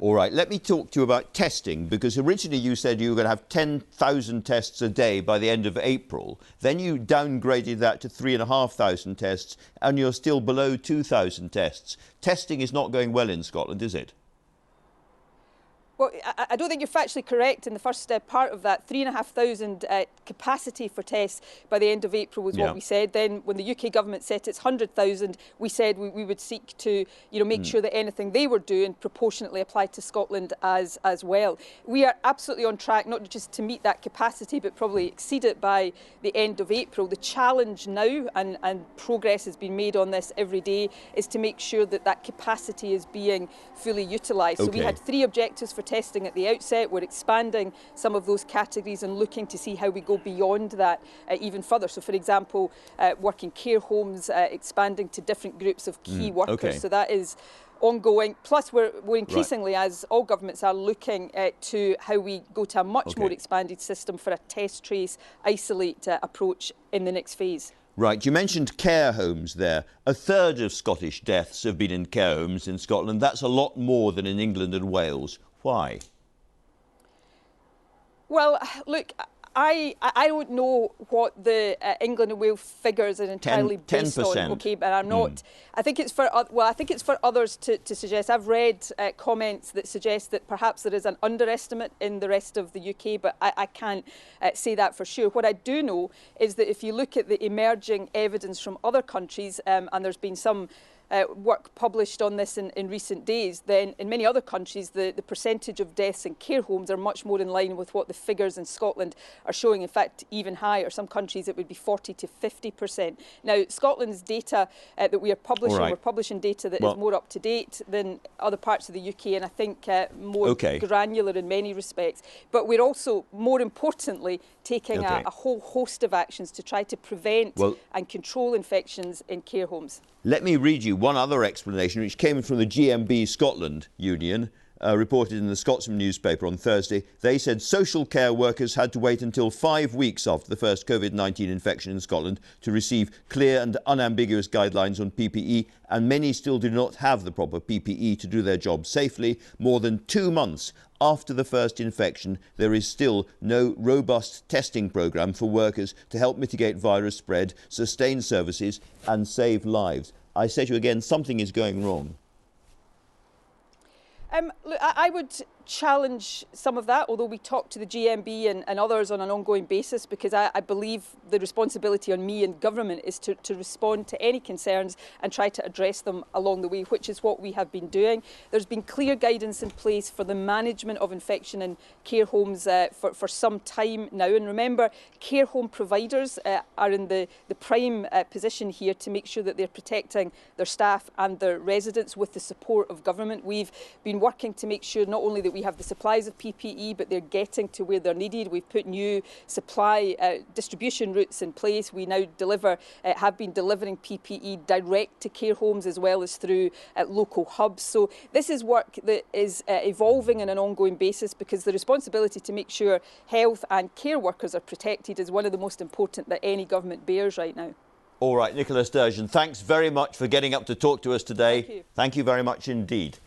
All right, let me talk to you about testing, because originally you said you were going to have 10,000 tests a day by the end of April. Then you downgraded that to 3,500 tests, and you're still below 2,000 tests. Testing is not going well in Scotland, is it? Well, I don't think you're factually correct in the first part of that. 3,500 capacity for tests by the end of April was what we said. Then when the UK government set its 100,000, we said we would seek to make sure that anything they were doing proportionately applied to Scotland as well. We are absolutely on track, not just to meet that capacity, but probably exceed it by the end of April. The challenge now, and progress has been made on this every day, is to make sure that that capacity is being fully utilised. So we had 3 objectives for testing at the outset. We're expanding some of those categories and looking to see how we go beyond that even further. So, for example, working care homes, expanding to different groups of key workers. So that is ongoing. Plus, we're increasingly, as all governments are, looking to how we go to a much more expanded system for a test, trace, isolate approach in the next phase. Right, you mentioned care homes there. 1/3 of Scottish deaths have been in care homes in Scotland. That's a lot more than in England and Wales. Why? Well, look, I don't know what the England and Wales figures are entirely based 10%. on. But I'm not. I think it's for others to suggest. I've read comments that suggest that perhaps there is an underestimate in the rest of the UK, but I can't say that for sure. What I do know is that if you look at the emerging evidence from other countries, and there's been some work published on this in recent days, then in many other countries the percentage of deaths in care homes are much more in line with what the figures in Scotland are showing. In fact, even higher. Some countries it would be 40 to 50%. Now, Scotland's data that we are publishing, we're publishing data that is more up to date than other parts of the UK, and I think more granular in many respects. But we're also, more importantly, taking a whole host of actions to try to prevent and control infections in care homes. Let me read you one other explanation, which came from the GMB Scotland Union, reported in the Scotsman newspaper on Thursday. They said social care workers had to wait until 5 weeks after the first COVID-19 infection in Scotland to receive clear and unambiguous guidelines on PPE, and many still do not have the proper PPE to do their job safely. More than 2 months after the first infection, there is still no robust testing programme for workers to help mitigate virus spread, sustain services and save lives. I say to you again, something is going wrong. Look, I would challenge some of that, although we talk to the GMB and others on an ongoing basis, because I believe the responsibility on me and government is to respond to any concerns and try to address them along the way, which is what we have been doing. There's been clear guidance in place for the management of infection in care homes for some time now. And remember, care home providers are in the prime position here to make sure that they're protecting their staff and their residents with the support of government. We've been working to make sure not only that we have the supplies of PPE, but they're getting to where they're needed. We've put new supply distribution routes in place. We now have been delivering PPE direct to care homes as well as through local hubs. So this is work that is evolving on an ongoing basis, because the responsibility to make sure health and care workers are protected is one of the most important that any government bears right now. All right, Nicola Sturgeon, thanks very much for getting up to talk to us today. Thank you. Thank you very much indeed.